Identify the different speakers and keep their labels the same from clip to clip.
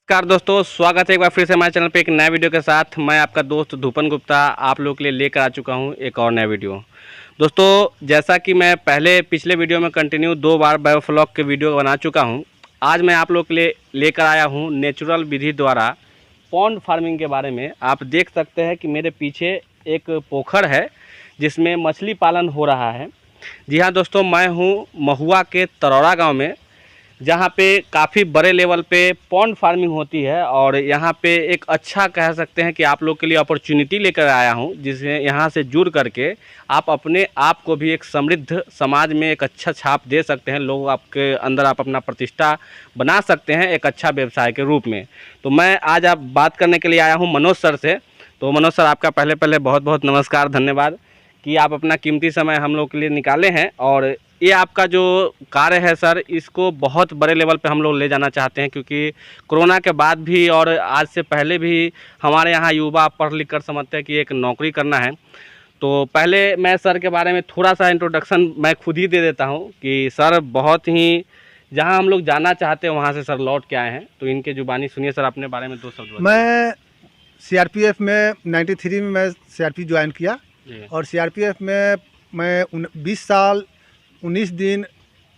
Speaker 1: नमस्कार दोस्तों, स्वागत है एक बार फिर से हमारे चैनल पे एक नया वीडियो के साथ। मैं आपका दोस्त धूपन गुप्ता आप लोगों के लिए लेकर आ चुका हूं एक और नया वीडियो। दोस्तों, जैसा कि मैं पिछले वीडियो में कंटिन्यू 2 बार बायोफ्लॉक के वीडियो बना चुका हूं, आज मैं आप लोगों के लिए लेकर आया हूं नेचुरल विधि द्वारा पॉन्ड फार्मिंग के बारे में। आप देख सकते हैं कि मेरे पीछे एक पोखर है जिसमें मछली पालन हो रहा है। जी हाँ दोस्तों, मैं हूँ महुआ के तरौरा गाँव में, जहाँ पे काफ़ी बड़े लेवल पे पॉन्ड फार्मिंग होती है। और यहाँ पे एक अच्छा कह सकते हैं कि आप लोग के लिए अपॉर्चुनिटी लेकर आया हूँ, जिससे यहाँ से जुड़ करके आप अपने आप को भी एक समृद्ध समाज में एक अच्छा छाप दे सकते हैं। लोग आपके अंदर आप अपना प्रतिष्ठा बना सकते हैं एक अच्छा व्यवसाय के रूप में। तो मैं आज आप बात करने के लिए आया हूँ मनोज सर से। तो मनोज सर, आपका पहले बहुत बहुत नमस्कार, धन्यवाद कि आप अपना कीमती समय हम लोग के लिए निकाले हैं। और ये आपका जो कार्य है सर, इसको बहुत बड़े लेवल पे हम लोग ले जाना चाहते हैं, क्योंकि कोरोना के बाद भी और आज से पहले भी हमारे यहाँ युवा पढ़ लिख कर समझते हैं कि एक नौकरी करना है। तो पहले मैं सर के बारे में थोड़ा सा इंट्रोडक्शन मैं खुद ही दे देता हूँ कि सर बहुत ही जहाँ हम लोग जाना चाहते हैं वहाँ से सर लौट के आए हैं। तो इनके जुबानी सुनिए सर, अपने बारे में 2 शब्द।
Speaker 2: मैं सीआरपीएफ में 93 में मैं सीआरपी ज्वाइन किया और सीआरपीएफ में मैं 20 साल 19 दिन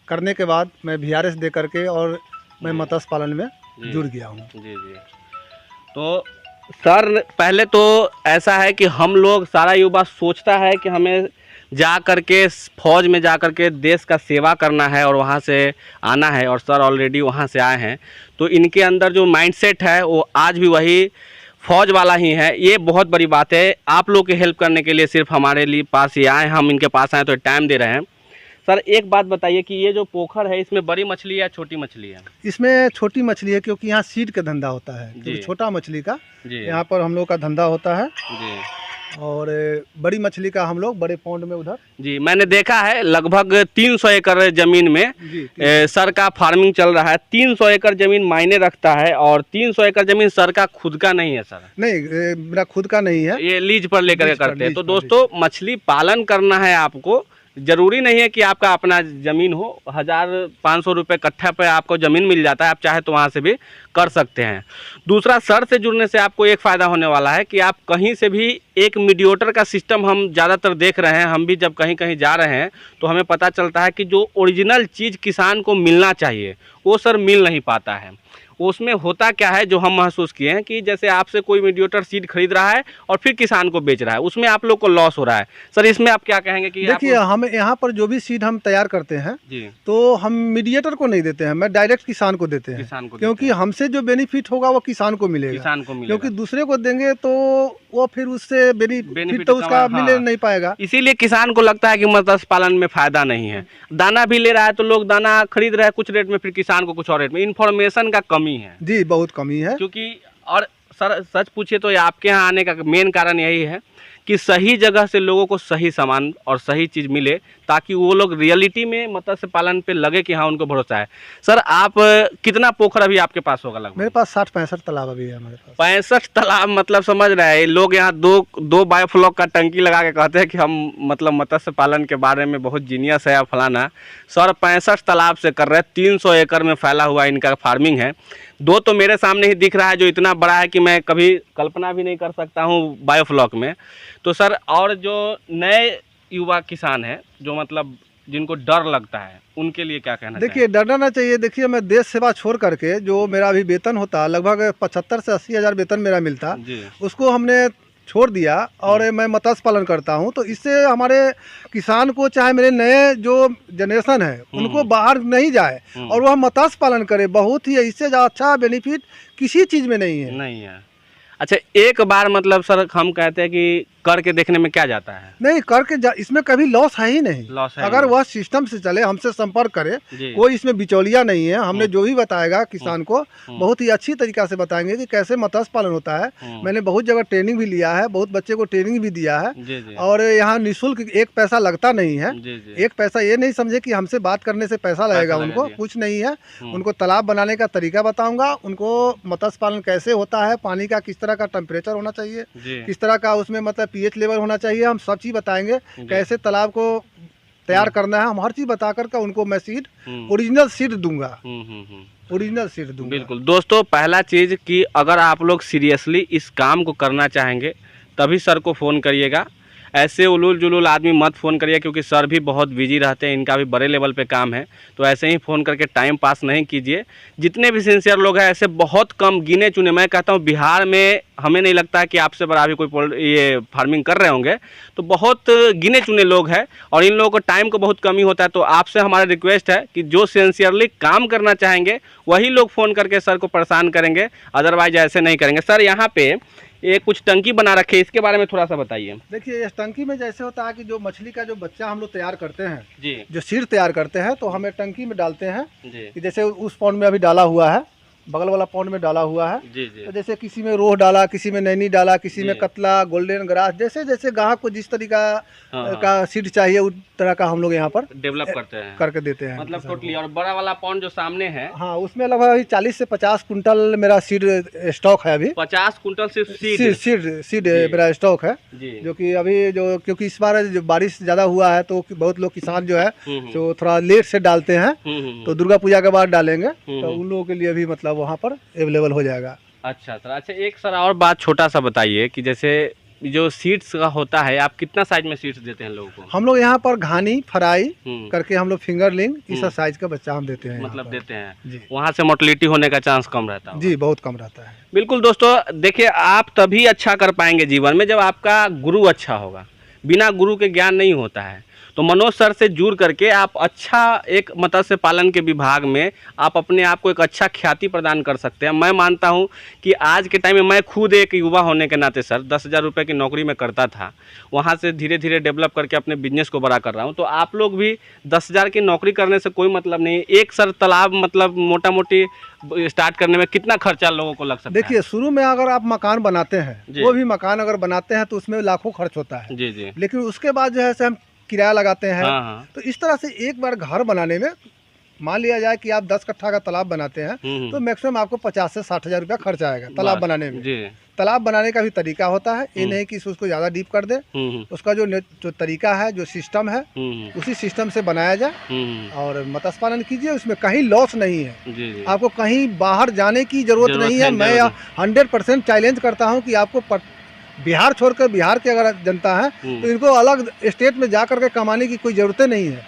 Speaker 2: करने के बाद मैं वीआरएस दे करके और मैं मत्स्य पालन में जुड़ गया हूँ।
Speaker 1: जी। तो सर पहले तो ऐसा है कि हम लोग सारा युवा सोचता है कि हमें जा करके फौज में जा करके देश का सेवा करना है और वहाँ से आना है, और सर ऑलरेडी वहाँ से आए हैं। तो इनके अंदर जो माइंडसेट है वो आज भी वही फौज वाला ही है। ये बहुत बड़ी बात है। आप लोग की हेल्प करने के लिए सिर्फ हमारे लिए पास ही आए, हम इनके पास आए तो टाइम दे रहे हैं। सर एक बात बताइए कि ये जो पोखर है, इसमें बड़ी मछली है या छोटी मछली है?
Speaker 2: इसमें छोटी मछली है, क्योंकि यहाँ सीड का धंधा होता है, क्योंकि छोटा मछली का यहाँ पर हम लोग का धंधा होता है जी। और बड़ी मछली का हम लोग बड़े पौंड में उधर
Speaker 1: जी। मैंने देखा है लगभग 300 एकड़ जमीन में सर का फार्मिंग चल रहा है। 300 एकड़ जमीन मायने रखता है, और 300 एकड़ जमीन सर का खुद का नहीं है सर? नहीं,
Speaker 2: मेरा खुद का नहीं है,
Speaker 1: ये लीज पर लेकर करते हैं। तो दोस्तों, मछली पालन करना है आपको, जरूरी नहीं है कि आपका अपना ज़मीन हो। 1500 रुपये कट्ठा पे आपको ज़मीन मिल जाता है, आप चाहे तो वहाँ से भी कर सकते हैं। दूसरा, सर से जुड़ने से आपको एक फ़ायदा होने वाला है कि आप कहीं से भी एक मीडिएटर का सिस्टम हम ज़्यादातर देख रहे हैं। हम भी जब कहीं कहीं जा रहे हैं तो हमें पता चलता है कि जो ओरिजिनल चीज़ किसान को मिलना चाहिए वो सर मिल नहीं पाता है। उसमें होता क्या है, जो हम महसूस किए हैं कि जैसे आपसे कोई मीडिएटर सीड खरीद रहा है और फिर किसान को बेच रहा है, उसमें आप लोग को लॉस हो रहा है। सर इसमें आप क्या कहेंगे? कि
Speaker 2: देखिए, हम यहाँ पर जो भी सीड हम तैयार करते हैं जी, तो हम मीडिएटर को नहीं देते हैं, मैं डायरेक्ट किसान को देते हैं, क्योंकि हमसे जो बेनिफिट होगा वो किसान को मिलेगा। क्योंकि दूसरे को देंगे तो वो फिर उससे बेनिफिट तो उसका मिले नहीं पाएगा।
Speaker 1: इसीलिए किसान को लगता है कि मत्स्य पालन में फायदा नहीं है। दाना भी ले रहा है तो लोग दाना खरीद रहे हैं कुछ रेट में, फिर किसान को कुछ और रेट में। इन्फॉर्मेशन का कमी है
Speaker 2: जी, बहुत कमी है।
Speaker 1: क्योंकि और सर सच पूछिए तो आपके यहाँ आने का मेन कारण यही है कि सही जगह से लोगों को सही सामान और सही चीज़ मिले, ताकि वो लोग रियलिटी में मत्स्य पालन पे लगे कि हाँ उनको भरोसा है। सर आप कितना पोखर अभी आपके पास होगा? लगभग
Speaker 2: मेरे पास 60-65 तालाब अभी है हमारे पास।
Speaker 1: 65 तालाब, मतलब समझ रहे हैं लोग यहाँ दो बायोफ्लॉक का टंकी लगा के कहते हैं कि हम मतलब मत्स्य पालन के बारे में बहुत जीनियस है या फलाना। सर 65 तालाब से कर रहे हैं, 300 एकड़ में फैला हुआ इनका फार्मिंग है। 2 तो मेरे सामने ही दिख रहा है जो इतना बड़ा है कि मैं कभी कल्पना भी नहीं कर सकता हूँ बायोफ्लॉक में। तो सर और जो नए युवा किसान हैं, जो मतलब जिनको डर लगता है, उनके लिए क्या कहना?
Speaker 2: देखिए, डरना ना चाहिए। देखिए, मैं देश सेवा छोड़ करके जो मेरा अभी वेतन होता लगभग 75 से 80 हज़ार वेतन मेरा मिलता, उसको हमने छोड़ दिया और मैं मत्स्य पालन करता हूं। तो इससे हमारे किसान को, चाहे मेरे नए जो जनरेशन है, उनको बाहर नहीं जाए और वह मत्स्य पालन करे। बहुत ही इससे अच्छा बेनिफिट किसी चीज़ में नहीं है।
Speaker 1: अच्छा, एक बार मतलब सर हम कहते हैं कि करके देखने में क्या जाता है?
Speaker 2: नहीं, करके इसमें कभी लॉस है ही नहीं। लॉस है अगर वह सिस्टम से चले, हमसे संपर्क करे, कोई इसमें बिचौलिया नहीं है। हमने जो भी बताएगा किसान को बहुत ही अच्छी तरीका से बताएंगे कि कैसे मत्स्य पालन होता है। मैंने बहुत जगह ट्रेनिंग भी लिया है, बहुत बच्चे को ट्रेनिंग भी दिया है। और यहाँ निःशुल्क 1 पैसा लगता नहीं है। 1 पैसा, ये नहीं समझे कि हमसे बात करने से पैसा लगेगा, उनको कुछ नहीं है। उनको तालाब बनाने का तरीका बताऊंगा, उनको मत्स्य पालन कैसे होता है, पानी का किस तरह का टेम्परेचर होना चाहिए, किस तरह का उसमें मतलब पीएच लेवल होना चाहिए, हम सब चीज़ बताएंगे। कैसे तालाब को तैयार करना है, हम हर चीज़ बता कर के उनको मैं सीड, ओरिजिनल सीड दूंगा। ओरिजिनल सीड दूंगा।
Speaker 1: बिल्कुल दोस्तों, पहला चीज़ कि अगर आप लोग सीरियसली इस काम को करना चाहेंगे तभी सर को फ़ोन करिएगा। ऐसे उलूल जुलूल आदमी मत फ़ोन करिए, क्योंकि सर भी बहुत बिजी रहते हैं, इनका भी बड़े लेवल पे काम है। तो ऐसे ही फ़ोन करके टाइम पास नहीं कीजिए। जितने भी सिंसियर लोग हैं ऐसे बहुत कम, गिने चुने, मैं कहता हूँ बिहार में हमें नहीं लगता है कि आपसे बड़ा भी कोई ये फार्मिंग कर रहे होंगे, तो बहुत गिने चुने लोग हैं और इन लोगों को टाइम को बहुत कमी होता है। तो आपसे हमारा रिक्वेस्ट है कि जो सिंसियरली काम करना चाहेंगे वही लोग फ़ोन करके सर को परेशान करेंगे, अदरवाइज ऐसे नहीं करेंगे। सर यहाँ पे ये कुछ टंकी बना रखे, इसके बारे में थोड़ा सा बताइए।
Speaker 2: देखिए, इस टंकी में जैसे होता है कि जो मछली का जो बच्चा हम लोग तैयार करते हैं
Speaker 1: जी,
Speaker 2: जो सीड तैयार करते हैं, तो हमें टंकी में डालते हैं
Speaker 1: जी।
Speaker 2: कि जैसे उस पॉन्ड में अभी डाला हुआ है, बगल वाला पॉन्ड में डाला हुआ है
Speaker 1: जी, जी।
Speaker 2: तो जैसे किसी में रोह डाला, किसी में नैनी डाला, किसी में कतला, गोल्डन ग्रास, जैसे जैसे ग्राहक को जिस तरीका का सीड चाहिए उस तरह का हम लोग यहाँ पर
Speaker 1: डेवलप करते हैं, करके
Speaker 2: देते हैं
Speaker 1: मतलब टोटली। और बड़ा वाला पॉन्ड जो सामने है,
Speaker 2: हाँ, उसमें लगभग 40 से 50 कुंटल मेरा सीड स्टॉक है अभी।
Speaker 1: 50 कुंटल सिर्फ
Speaker 2: सीड मेरा स्टॉक है, जो कि अभी जो क्योंकि इस बार जो बारिश ज़्यादा हुआ है तो बहुत लोग किसान जो है जो थोड़ा लेट से डालते हैं, तो दुर्गा पूजा के बाद डालेंगे, तो उन लोगों के लिए भी मतलब वहाँ पर अवेलेबल हो जाएगा।
Speaker 1: अच्छा सर, अच्छा एक सर और बात छोटा सा बताइए कि जैसे जो सीड्स का होता है, आप कितना साइज में सीड्स देते हैं लोगों को?
Speaker 2: हम लोग यहाँ पर घानी फ्राई करके हम लोग फिंगरलिंग इस साइज का बच्चा हम देते हैं,
Speaker 1: मतलब देते हैं। वहाँ से मोर्टेलिटी होने का चांस कम रहता है?
Speaker 2: जी, बहुत कम रहता है।
Speaker 1: बिल्कुल दोस्तों, देखिए आप तभी अच्छा कर पाएंगे जीवन में जब आपका गुरु अच्छा होगा। बिना गुरु के ज्ञान नहीं होता है। तो मनोज सर से जुड़ करके आप अच्छा एक मत्स्य पालन के विभाग में आप अपने आप को एक अच्छा ख्याति प्रदान कर सकते हैं। मैं मानता हूं कि आज के टाइम में मैं खुद एक युवा होने के नाते सर 10,000 रुपये की नौकरी में करता था, वहां से धीरे धीरे डेवलप करके अपने बिजनेस को बड़ा कर रहा हूं। तो आप लोग भी 10,000 की नौकरी करने से कोई मतलब नहीं। एक सर तालाब मतलब मोटा मोटी स्टार्ट करने में कितना खर्चा लोगों को लग सकता है?
Speaker 2: देखिए, शुरू में अगर आप मकान बनाते हैं, वो भी मकान अगर बनाते हैं तो उसमें लाखों खर्च होता है।
Speaker 1: जी जी।
Speaker 2: लेकिन उसके बाद जो है हम किराया लगाते हैं।
Speaker 1: हाँ।
Speaker 2: तो इस तरह से एक बार घर बनाने में मान लिया जाए कि आप 10 कट्ठा का तालाब बनाते हैं तो मैक्सिमम आपको 50 से 60,000 रुपया खर्चा आएगा तालाब बनाने में। जी। तालाब बनाने का भी तरीका होता है, ये नहीं कि उसको ज़्यादा डीप कर दे। उसका जो तरीका है, जो सिस्टम है, उसी सिस्टम से बनाया जाए और मत्स्य पालन कीजिए। उसमें कहीं लॉस नहीं है। जी। आपको कहीं बाहर जाने की जरूरत नहीं है। मैं 100% चैलेंज करता हूँ कि आपको बिहार छोड़कर, बिहार के अगर जनता है तो इनको अलग स्टेट में जा करके कमाने की कोई ज़रूरत नहीं है।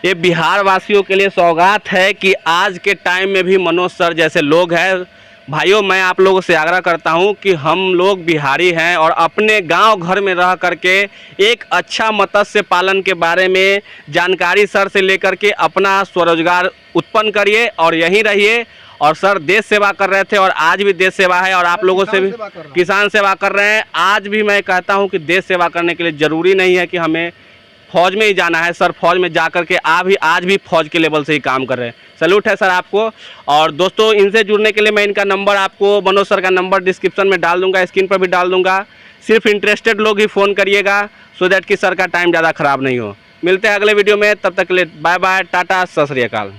Speaker 1: ये बिहार वासियों के लिए सौगात है कि आज के टाइम में भी मनोज सर जैसे लोग हैं। भाइयों, मैं आप लोगों से आग्रह करता हूं कि हम लोग बिहारी हैं और अपने गांव घर में रह करके एक अच्छा मत्स्य पालन के बारे में जानकारी सर से लेकर के अपना स्वरोजगार उत्पन्न करिए और यहीं रहिए। और सर देश सेवा कर रहे थे और आज भी देश सेवा है और आप लोगों से भी किसान सेवा कर रहे हैं। आज भी मैं कहता हूं कि देश सेवा करने के लिए ज़रूरी नहीं है कि हमें फौज में ही जाना है। सर फौज में जा करके आज भी फौज के लेवल से ही काम कर रहे हैं। सैल्यूट है सर आपको। और दोस्तों, इनसे जुड़ने के लिए मैं इनका नंबर आपको, मनोज सर का नंबर डिस्क्रिप्शन में डाल दूंगा, स्क्रीन पर भी डाल दूंगा। सिर्फ इंटरेस्टेड लोग ही फ़ोन करिएगा सो दैट कि सर का टाइम ज़्यादा ख़राब नहीं हो। मिलते हैं अगले वीडियो में, तब तक के लिए बाय बाय, टाटा, सत श्री अकाल।